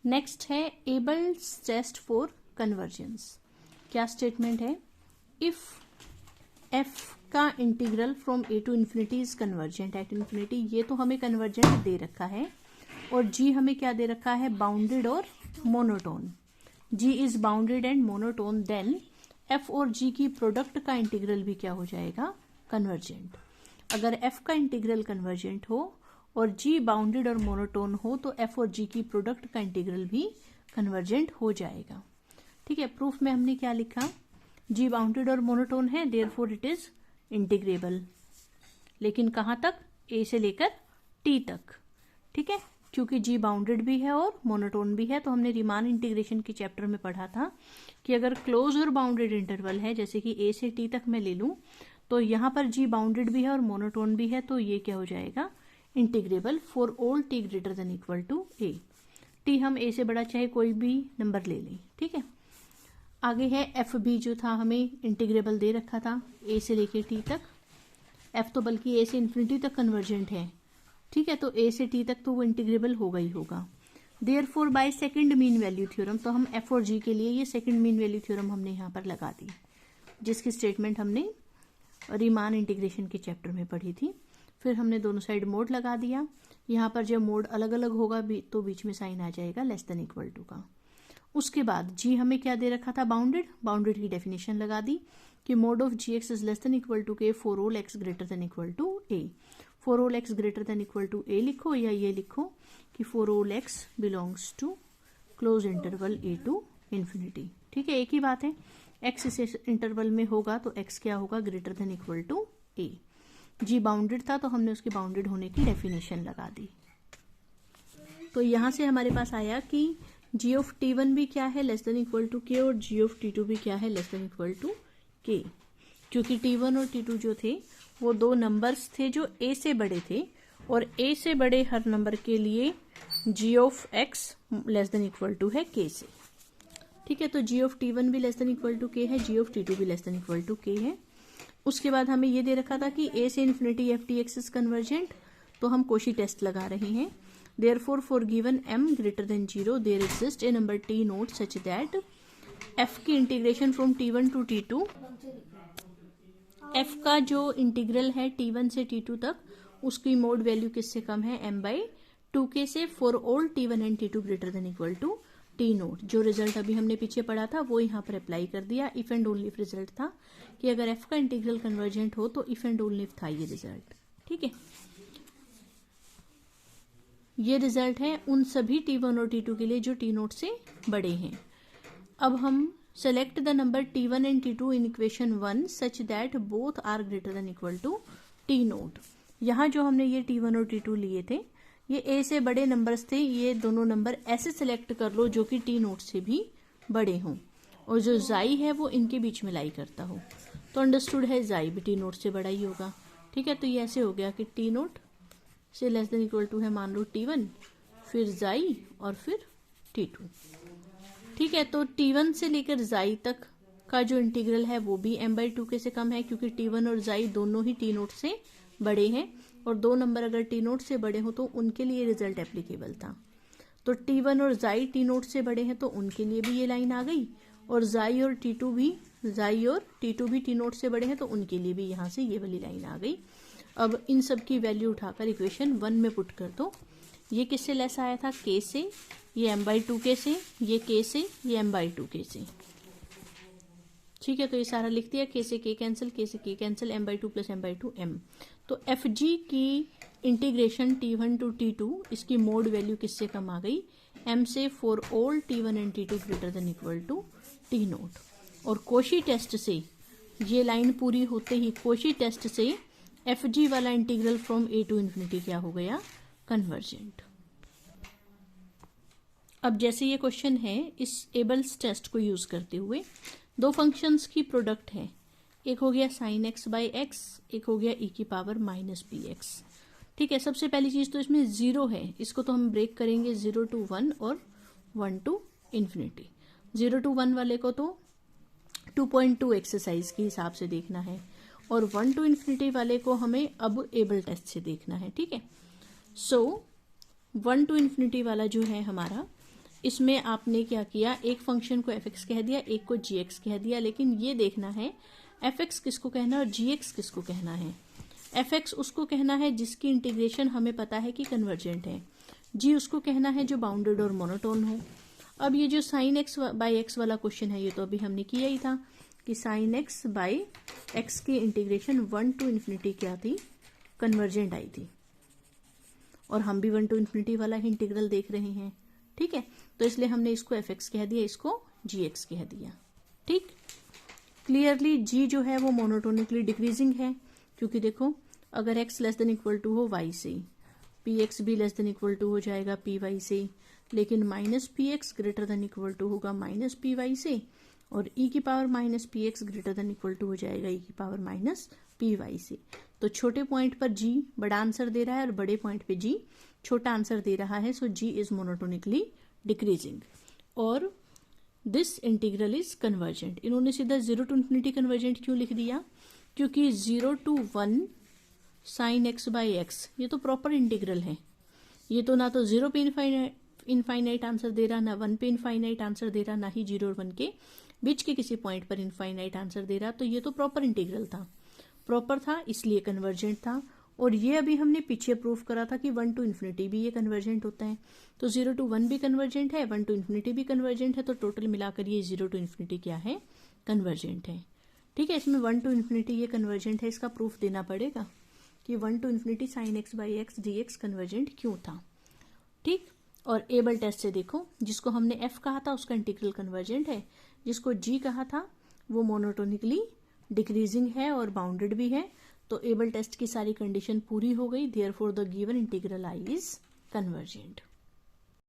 Next है Abel's test for convergence. क्या statement है? इफ एफ का integral from A to infinity is convergent at infinity, ये तो हमें कन्वर्जेंट दे रखा है, और जी हमें क्या दे रखा है? बाउंडेड और monotone. G is bounded and monotone, then F और जी की प्रोडक्ट का इंटीग्रल भी क्या हो जाएगा? कन्वर्जेंट। अगर एफ का इंटीग्रल कन्वर्जेंट हो और जी बाउंडेड और मोनोटोन हो तो एफ और जी की प्रोडक्ट का इंटीग्रल भी कन्वर्जेंट हो जाएगा। ठीक है, प्रूफ में हमने क्या लिखा? जी बाउंडेड और मोनोटोन है, देयरफॉर इट इज इंटीग्रेबल। लेकिन कहाँ तक? ए से लेकर टी तक। ठीक है, क्योंकि जी बाउंडेड भी है और मोनोटोन भी है, तो हमने रीमान इंटीग्रेशन के चैप्टर में पढ़ा था कि अगर क्लोज और बाउंडेड इंटरवल है, जैसे कि ए से टी तक मैं ले लूं, तो यहाँ पर जी बाउंडेड भी है और मोनोटोन भी है, तो ये क्या हो जाएगा? Integrable for all T greater than equal to A. T हम ए से बड़ा चाहे कोई भी नंबर ले लें। ठीक है, आगे है एफ भी, जो था हमें इंटीग्रेबल दे रखा था ए से लेके टी तक। एफ तो बल्कि ए से इन्फिनिटी तक कन्वर्जेंट है। ठीक है, तो ए से टी तक तो वो इंटीग्रेबल होगा ही होगा। Therefore by second mean value theorem, तो हम एफ और जी के लिए ये सेकंड मीन वैल्यू थ्योरम हमने यहाँ पर लगा दी, जिसकी स्टेटमेंट हमने रीमान इंटीग्रेशन के चैप्टर में पढ़ी थी। फिर हमने दोनों साइड मोड लगा दिया। यहाँ पर जब मोड अलग अलग होगा तो बीच में साइन आ जाएगा लेस देन इक्वल टू का। उसके बाद जी हमें क्या दे रखा था? बाउंडेड। बाउंडेड की डेफिनेशन लगा दी कि mod of G X is less than equal to K for all X greater than equal to A. For all X greater than equal to A लिखो, या ये लिखो कि for all X belongs to close interval A to infinity. ठीक है, एक ही बात है। एक्स इस इंटरवल में होगा तो एक्स क्या होगा? Greater than equal to A. G bounded था तो हमने उसके बाउंडेड होने की डेफिनेशन लगा दी। तो यहां से हमारे पास आया कि जी ऑफ टी वन भी क्या है? लेस देन इक्वल टू के, और जी ऑफ टी टू भी क्या है? लेस देन इक्वल टू के। क्योंकि टी वन और टी टू जो थे वो दो नंबर्स थे जो ए से बड़े थे, और ए से बड़े हर नंबर के लिए G of X less than equal to है के से। ठीक है, तो जी ऑफ टी वन भी less than equal to K है, जी ऑफ टी टू भी less than equal to K है। उसके बाद हमें ये दे रखा था कि ए से infinity F T x is convergent, तो हम कोशी टेस्ट लगा रहे हैं। Therefore, for given m greater than 0, there exists a number t naught such that f की integration from t1 to t2, f का जो इंटीग्रल है t1 से t2 तक, उसकी मोड वैल्यू किससे कम है? m by 2k से, for all t1 and t2 greater than equal to t naught. जो रिजल्ट अभी हमने पीछे पढ़ा था वो यहाँ पर अप्लाई कर दिया। If and only if result था कि अगर f का इंटीग्रल कन्वर्जेंट हो तो इफ एंड ओनली इफ था ये रिजल्ट। ठीक है, ये रिजल्ट है उन सभी t1 और t2 के लिए जो t नोट से बड़े हैं। अब हम select the number t1 and t2 in equation 1 such that both are greater than equal to t naught. यहाँ जो हमने ये t1 और t2 लिए थे ये a से बड़े नंबर्स थे, ये दोनों नंबर ऐसे सेलेक्ट कर लो जो कि t नोट से भी बड़े हों, और जो जाई है वो इनके बीच में लाई करता हो। तो अंडरस्टूड है जाई भी t नोट से बड़ा ही होगा। ठीक है, तो ये ऐसे हो गया कि t नोट से लेस देन इक्वल टू है मान लो t1, फिर जाई और फिर t2। ठीक है, तो t1 से लेकर जाई तक का जो इंटीग्रल है वो भी m by 2k से कम है, क्योंकि t1 और जाई दोनों ही t नोट से बड़े हैं, और दो नंबर अगर t नोट से बड़े हो तो उनके लिए रिजल्ट एप्लीकेबल था। तो t1 और जाई t नोट से बड़े हैं तो उनके लिए भी ये लाइन आ गई, और जाई और t2 भी t नोट से बड़े हैं तो उनके लिए भी यहाँ से ये वाली लाइन आ गई। अब इन सब की वैल्यू उठाकर इक्वेशन 1 में पुट कर दो। ये किससे लेस आया था? k से, ये m by 2k से, ये k से, ये m by 2k से। ठीक है, तो ये सारा लिख दिया। k से k कैंसिल, k से k cancel, m by 2 plus m by 2 m। तो एफ जी की इंटीग्रेशन t1 टू t2, इसकी मोड वैल्यू किससे कम आ गई? m से, for all t1 and t2 greater than equal to t naught. और Cauchy test से ये लाइन पूरी होते ही कोशी टेस्ट से एफ जी वाला integral from A to infinity क्या हो गया? कन्वर्जेंट। अब जैसे ये क्वेश्चन है, इस एबल्स टेस्ट को यूज करते हुए दो फंक्शंस की प्रोडक्ट है, एक हो गया साइन एक्स बाई एक्स, एक हो गया e की पावर माइनस बी एक्स। ठीक है, सबसे पहली चीज तो इसमें जीरो है, इसको तो हम ब्रेक करेंगे 0 to 1 और 1 to इन्फिनिटी। 0 to 1 वाले को तो 2.2 एक्सरसाइज के हिसाब से देखना है, और 1 to इन्फिनिटी वाले को हमें अब एबल टेस्ट से देखना है। ठीक है, सो 1 to इन्फिनिटी वाला जो है हमारा, इसमें आपने क्या किया, एक फंक्शन को fx कह दिया, एक को gx कह दिया, लेकिन ये देखना है fx किसको कहना है और gx किसको कहना है। fx उसको कहना है जिसकी इंटीग्रेशन हमें पता है कि कन्वर्जेंट है, g उसको कहना है जो बाउंडेड और मोनोटोन हो। अब ये जो साइन x बाई एक्स वाला क्वेश्चन है, ये तो अभी हमने किया ही था कि साइन x बाई एक्स की इंटीग्रेशन 1 to इन्फिनिटी क्या थी, कन्वर्जेंट आई थी, और हम भी 1 to इन्फिनिटी वाला ही इंटीग्रल देख रहे हैं। ठीक है, तो इसलिए हमने इसको fx कह दिया, इसको gx कह दिया। ठीक, क्लियरली g जो है वो मोनोटोनिकली डिक्रीजिंग है, क्योंकि देखो अगर x less than equal to हो y से, px भी लेस देन इक्वल टू हो जाएगा py से, लेकिन minus px greater than equal to होगा माइनस py से, और e की power minus px greater than equal to हो जाएगा e की पावर माइनस py से। तो छोटे पॉइंट पर g बड़ा आंसर दे रहा है और बड़े पॉइंट पे g छोटा आंसर दे रहा है, सो g इज मोनोटोनिकली डिक्रीजिंग और दिस इंटीग्रल इज कन्वर्जेंट। इन्होंने सीधा 0 to इन्फिनिटी कन्वर्जेंट क्यों लिख दिया, क्योंकि 0 to 1 sine x by X ये तो प्रॉपर इंटीग्रल है, ये तो ना तो 0 पे इनफाइनाइट आंसर दे रहा, ना 1 पे इनफाइनाइट आंसर दे रहा, ना ही 0 और 1 के बीच के किसी पॉइंट पर इनफाइनाइट आंसर दे रहा। तो ये तो प्रॉपर इंटीग्रल था, प्रॉपर था इसलिए कन्वर्जेंट था। और ये अभी हमने पीछे प्रूफ करा था कि 1 to इन्फिनिटी भी ये कन्वर्जेंट होता है, तो 0 to 1 भी कन्वर्जेंट है, 1 to इन्फिनिटी भी कन्वर्जेंट है, तो टोटल मिलाकर ये 0 to इन्फिनिटी क्या है, कन्वर्जेंट है। ठीक है, इसमें 1 to इन्फिनिटी ये कन्वर्जेंट है, इसका प्रूफ देना पड़ेगा कि 1 to infinity sine x by x D x convergent क्यों था। ठीक, और एबल टेस्ट से देखो, जिसको हमने f कहा था उसका इंटीग्रल कन्वर्जेंट है, जिसको g कहा था वो मोनोटोनिकली डिक्रीजिंग है और बाउंडेड भी है। तो एबल टेस्ट की सारी कंडीशन पूरी हो गई, therefore the given integral I is convergent.